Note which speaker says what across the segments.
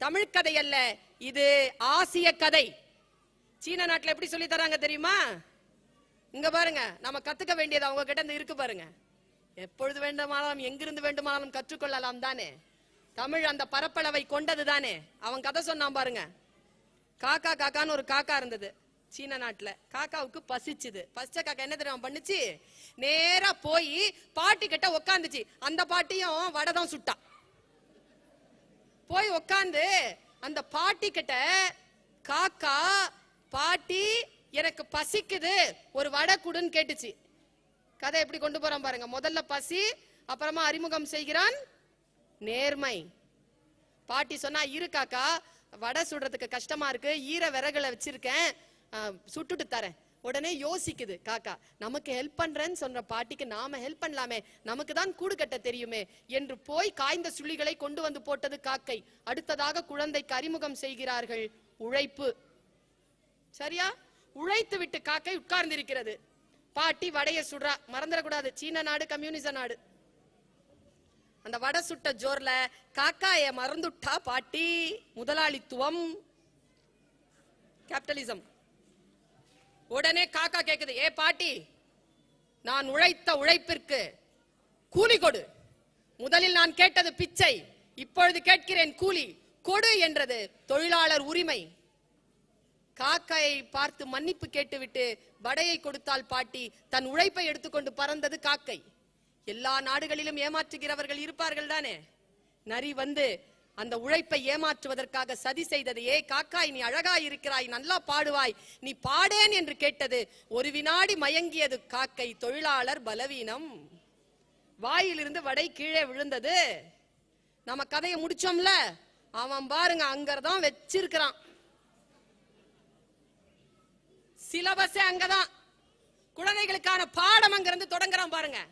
Speaker 1: தமிழ் கதை அல்ல, இது ஆசிய கதை. சீன நாட்டில் எப்படி சொல்லி தராங்க தெரியுமா? இங்க பாருங்க, நம்ம கத்துக்க வேண்டியது அவங்க கிட்ட இருந்து இருக்கு பாருங்க. எப்பொழுது வேண்டுமானாலும் எங்கிருந்து வேண்டுமானாலும் கற்றுக்கொள்ளலாம் தானே. தமிழ் அந்த பரப்பளவை கொண்டது தானே. அவன் கதை சொன்னான் பாருங்க. காக்கா காக்கான்னு ஒரு காக்கா இருந்தது சீன நாட்டுல. காக்காவுக்கு பசிச்சுது. பசிச்ச காக்கா என்ன தெரியும் பண்ணுச்சு? நேரா போய் பாட்டி கிட்ட உக்காந்துச்சு. அந்த பாட்டியும் வடை தான் சுட்டா. போய் உக்காந்து அந்த பாட்டி கிட்ட, காக்கா பாட்டி எனக்கு பசிக்குது, ஒரு வடை குடுன்னு கேட்டுச்சு. கதை எப்படி கொண்டு போறான் பாருங்க. முதல்ல பசி, அப்புறமா அறிமுகம் செய்கிறான் நேர்மை. பாட்டி சொன்னா, இரு காக்கா, வடை சுடுறதுக்கு கஷ்டமா இருக்கு, ஈர விறகுல வச்சிருக்கேன், சுட்டுட்டு தரேன். உடனே யோசிக்குது காக்கா, நமக்கு ஹெல்ப் பண்றேன்னு சொல்ற பாட்டிக்கு நாம ஹெல்ப் பண்ணலாமே, நமக்கு தான் கூடு கட்ட தெரியுமே என்று போய் காய்ந்த சுள்ளிகளை கொண்டு வந்து போட்டது காக்கை. அடுத்ததாக குழந்தைக்கு அறிமுகம் செய்கிறார்கள் உழைப்பு. சரியா? உழைத்து விட்டு காக்கை உட்கார்ந்து இருக்கிறது. பாட்டி வடைய சுடுறா. மறந்துடக்கூடாது, சீன நாடு கம்யூனிச நாடு. அந்த வடை சுட்ட ஜோர்ல காக்காய மறந்துட்டா பாட்டி. முதலாளித்துவம், கேபிட்டலிசம். உடனே காக்கா கேக்குது, ஏ பாட்டி, நான் உழைத்த உழைப்பிற்கு கூலி கொடு. முதலில் நான் கேட்டது பிச்சை, இப்பொழுது கேட்கிறேன் கூலி கொடு என்றது தொழிலாளர் உரிமை. காக்காயை பார்த்து மன்னிப்பு கேட்டுவிட்டு வடையை கொடுத்தால் பாட்டி. தன் உழைப்பை எடுத்துக்கொண்டு பறந்தது காக்கை. எல்லா நாடுகளிலும் ஏமாற்றுகிறவர்கள் இருப்பார்கள் தானே. நரி வந்து அந்த உழைப்பை ஏமாற்றுவதற்காக சதி செய்தது. ஏ காக்காய், நீ அழகாய் இருக்கிறாய், நல்லா பாடுவாய், நீ பாடேன் என்று கேட்டது. ஒரு வினாடி மயங்கியது காக்கை. தொழிலாளர் பலவீனம். வாயிலிருந்து வடை கீழே விழுந்தது. நம்ம கதையை முடிச்சோம்ல, அவன் பாருங்க அங்கதான் வச்சிருக்கிறான். சிலபஸே அங்கதான். குழந்தைகளுக்கான பாடம் அங்கிருந்து தொடங்குறான் பாருங்க.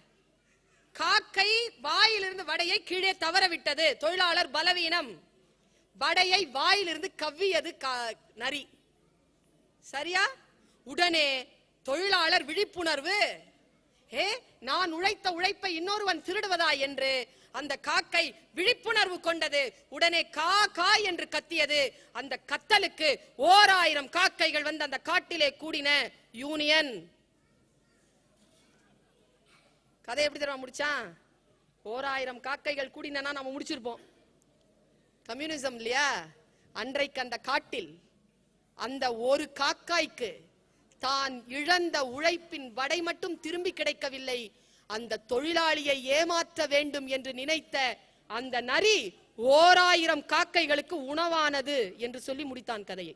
Speaker 1: காக்கை வாயிலிருந்து வடையை கீழே தவற விட்டது. தொழிலாளர் பலவீனம். வடையை வாயிலிருந்து கவ்வியது நரி. சரியா? உடனே தொழிலாளர் விழிப்புணர்வு. நான் உழைத்த உழைப்பை இன்னொருவன் திருடுவதா என்று அந்த காக்கை விழிப்புணர்வு கொண்டது. உடனே கா கா என்று கத்தியது. அந்த கத்தலுக்கு 1000 காக்கைகள் வந்து அந்த காட்டிலே கூடின. யூனியன். கதை எப்படி தெரியுமா முடிச்சான்? 1000 காக்கைகள் கூடினா நம்ம முடிச்சிருப்போம். கம்யூனிசம் இல்லையா? அன்றைக்கு அந்த காட்டில் அந்த ஒரு காக்காய்க்கு தான் இழந்த உழைப்பின் வடை மட்டும் திரும்பி கிடைக்கவில்லை. அந்த தொழிலாளியை ஏமாற்ற வேண்டும் என்று நினைத்த அந்த நரி 1000 காக்கைகளுக்கு உணவானது என்று சொல்லி முடித்தான் கதையை.